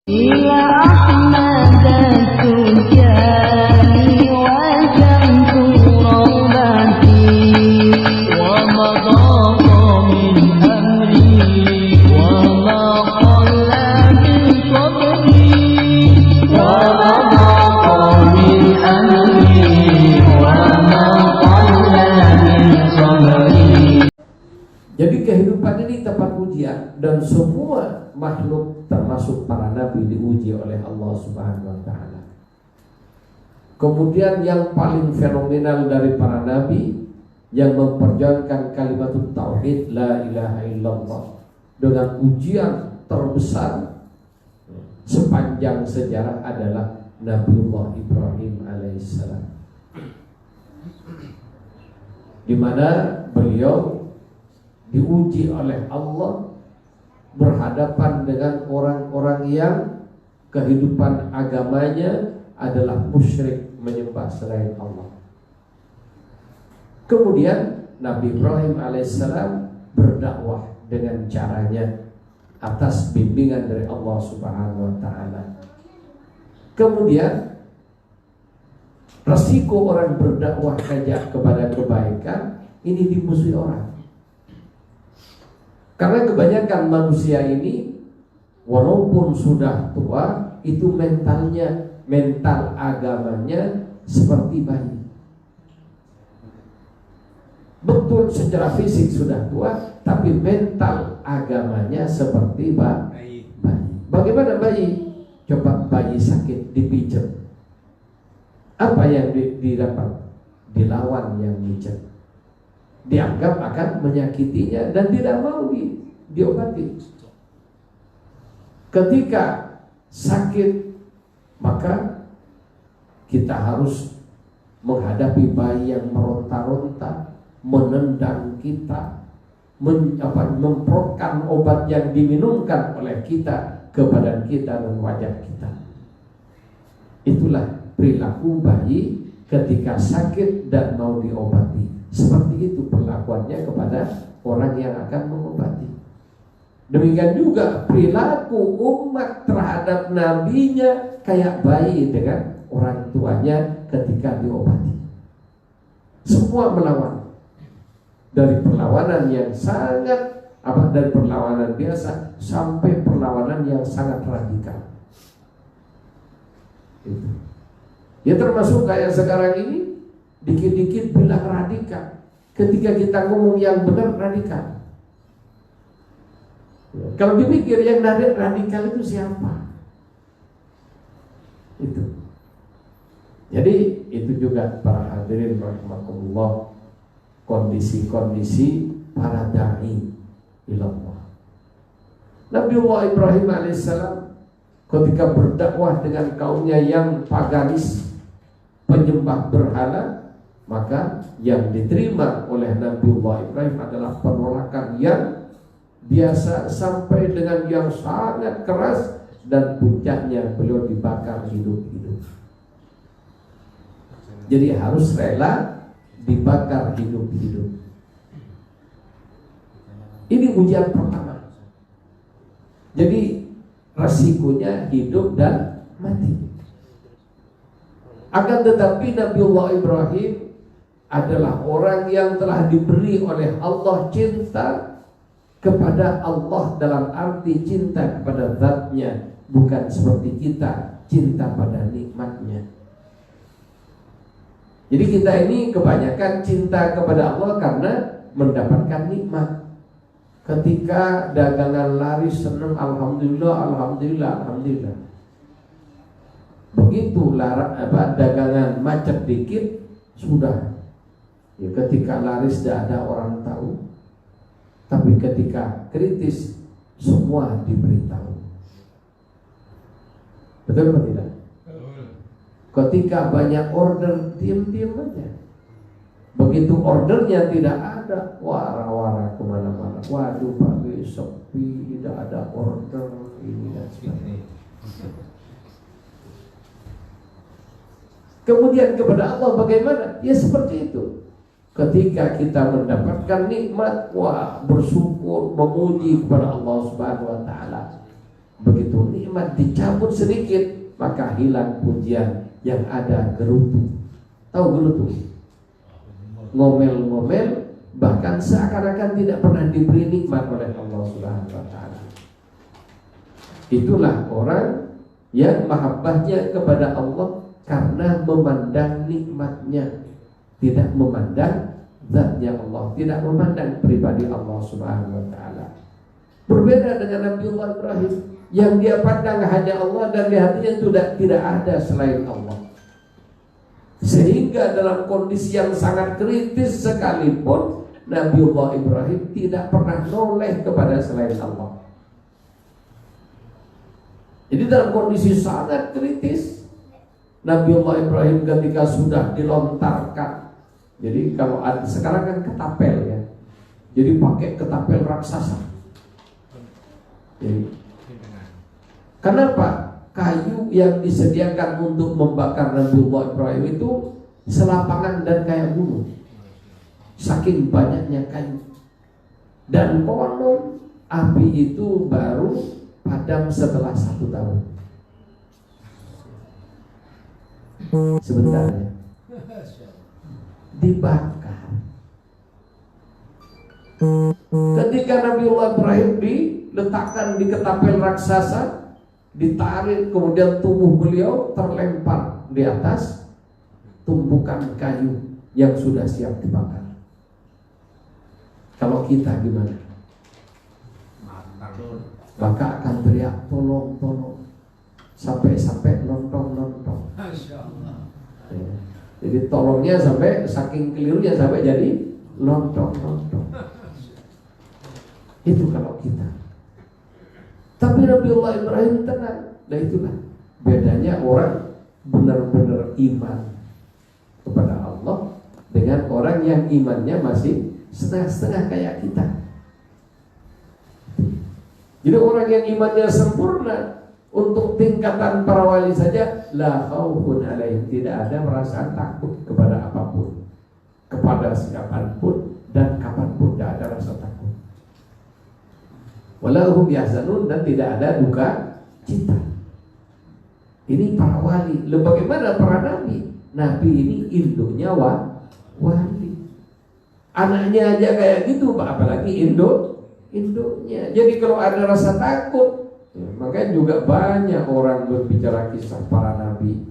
إلى أحمد التجاني وجمت روضتي ومضى من أمري وما قل من صبري ومضى من أمري وما قل من صبري. Jadi kehidupan ini tempat ujian dan semua makhluk termasuk para nabi diuji oleh Allah Subhanahu wa taala. Kemudian yang paling fenomenal dari para nabi yang memperjuangkan kalimat tauhid la ilaha illallah dengan ujian terbesar sepanjang sejarah adalah Nabiullah Ibrahim alaihissalam, di mana beliau diuji oleh Allah berhadapan dengan orang-orang yang kehidupan agamanya adalah musyrik, menyembah selain Allah. Kemudian Nabi Ibrahim alaihissalam berdakwah dengan caranya atas bimbingan dari Allah Subhanahu wa taala. Kemudian resiko orang berdakwah saja kepada kebaikan ini dimusuhi orang. Karena kebanyakan manusia ini walaupun sudah tua, itu mental agamanya seperti bayi. Betul secara fisik sudah tua, tapi mental agamanya seperti bayi. Bagaimana bayi? Coba bayi sakit dipijat, apa yang didapat? Dilawan yang mijat, dianggap akan menyakitinya dan tidak mau diobati. Ketika sakit, maka kita harus menghadapi bayi yang meronta-ronta, menendang kita, memprotkan obat yang diminumkan oleh kita ke badan kita dan wajah kita. Itulah perilaku bayi ketika sakit dan mau diobati. Seperti itu perlakuannya kepada orang yang akan mengobati. Demikian juga perilaku umat terhadap nabinya kayak bayi dengan orang tuanya ketika diobati. Semua melawan. Dari perlawanan yang sangat dari perlawanan biasa sampai perlawanan yang sangat radikal. Itu. Ya termasuk kayak sekarang ini, dikit-dikit bilang radikal. Ketika kita ngomong yang benar radikal. Kalau dipikir yang radikal itu siapa? Itu. Jadi itu juga para hadirin rahimakumullah, kondisi-kondisi para dai ilallah. Nabiullah Ibrahim alaihissalam ketika berdakwah dengan kaumnya yang paganis, penyembah berhala, maka yang diterima oleh Nabiullah Ibrahim adalah penolakan yang biasa sampai dengan yang sangat keras, dan puncaknya beliau dibakar hidup-hidup. Jadi harus rela dibakar hidup-hidup. Ini ujian pertama. Jadi resikonya hidup dan mati. Akan tetapi Nabiullah Ibrahim adalah orang yang telah diberi oleh Allah cinta kepada Allah, dalam arti cinta kepada zatnya, bukan seperti kita cinta pada nikmatnya. Jadi kita ini kebanyakan cinta kepada Allah karena mendapatkan nikmat. Ketika dagangan laris senang, alhamdulillah, alhamdulillah, alhamdulillah. Begitu dagangan macet dikit, sudah. Ya, ketika laris tidak ada orang tahu, tapi ketika kritis semua diberitahu. Betul atau tidak? Ketika banyak order, diam-diam aja. Begitu ordernya tidak ada, wara-wara kemana-mana. Waduh, pagi sepi, tidak ada order ini dan sebagainya. Kemudian kepada Allah bagaimana? Ya seperti itu. Ketika kita mendapatkan nikmat, wah bersyukur, memuji kepada Allah Subhanahu wa taala. Begitu nikmat dicabut sedikit, maka hilang pujian, yang ada gerutu. Tahu gerutu? Ngomel-ngomel, bahkan seakan-akan tidak pernah diberi nikmat oleh Allah Subhanahu wa taala. Itulah orang yang mahabbahnya kepada Allah karena memandang nikmatnya, tidak memandang zatnya Allah, tidak memandang pribadi Allah Subhanahu wa taala. Berbeda dengan Nabiullah Ibrahim yang dia pandang hanya Allah dan di hatinya tidak ada selain Allah. Sehingga dalam kondisi yang sangat kritis sekalipun Nabiullah Ibrahim tidak pernah noleh kepada selain Allah. Jadi dalam kondisi sangat kritis, Nabiullah Ibrahim ketika sudah dilontarkan. Jadi kalau sekarang kan ketapel ya. Jadi pakai ketapel raksasa. Jadi, kenapa? Kayu yang disediakan untuk membakar Nabiullah Ibrahim itu selapangan dan kayak gunung. Saking banyaknya kayu. Dan konon api itu baru padam setelah 1 tahun. Sebentar ya. Dibakar. Ketika Nabiullah Ibrahim diletakkan di ketapel raksasa, ditarik, kemudian tubuh beliau terlempar di atas tumpukan kayu yang sudah siap dibakar. Kalau kita gimana? Maka akan teriak tolong, tolong, sampai lontong. Ya. Jadi tolongnya sampai saking kelirunya sampai jadi lontong. Itu kalau kita. Tapi Nabiullah Ibrahim tenang. Nah itulah bedanya orang benar-benar iman kepada Allah dengan orang yang imannya masih setengah-setengah kayak kita. Jadi orang yang imannya sempurna, untuk tingkatan para wali saja, la khaufun alaihim, tidak ada perasaan takut kepada apapun, kepada siapapun dan kapanpun, tidak ada rasa takut. Walahum yahzanun, dan tidak ada duka cita. Ini para wali. Lalu bagaimana para nabi? Nabi ini induknya wali. Anaknya aja kayak gitu, apalagi induknya. Jadi kalau ada rasa takut, makanya juga banyak orang berbicara kisah para nabi.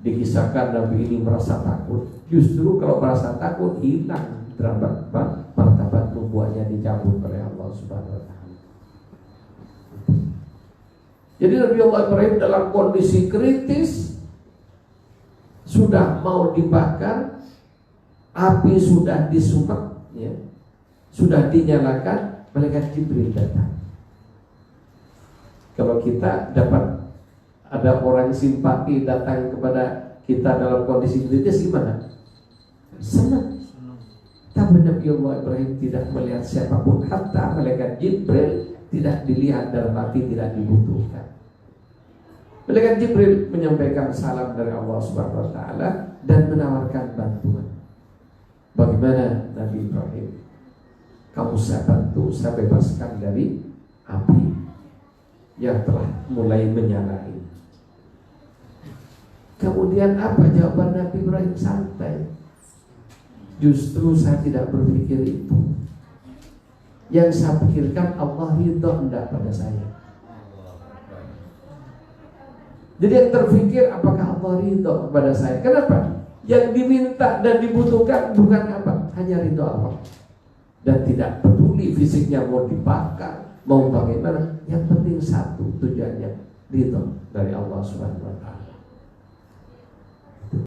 Dikisahkan nabi ini merasa takut. Justru kalau merasa takut hilang martabat nubuahnya, dicabut oleh Allah Subhanahu wa taala. Jadi Nabiullah Ibrahim dalam kondisi kritis, sudah mau dibakar, api sudah disumak, ya, sudah dinyalakan, malaikat Jibril datang. Kalau kita dapat ada orang simpati datang kepada kita dalam kondisi kritis, gimana? Senang. Tapi Nabiullah Ibrahim tidak melihat siapapun, hatta malaikat Jibril tidak dilihat, dalam arti tidak dibutuhkan. Malaikat Jibril menyampaikan salam dari Allah Subhanahu wa taala dan menawarkan bantuan. Bagaimana Nabi Ibrahim? Kamu saya bantu, saya bebaskan dari api yang telah mulai menyala ini. Kemudian apa jawaban Nabi Ibrahim? Santai. Justru saya tidak berpikir itu. Yang saya pikirkan, Allah ridho enggak pada saya. Jadi yang terfikir, apakah Allah ridho kepada saya? Kenapa? Yang diminta dan dibutuhkan bukan apa? Hanya ridho Allah. Dan tidak peduli fisiknya mau dibakar, mau bagaimana. Yang penting satu tujuannya, ridho dari Allah Subhanahu wa taala.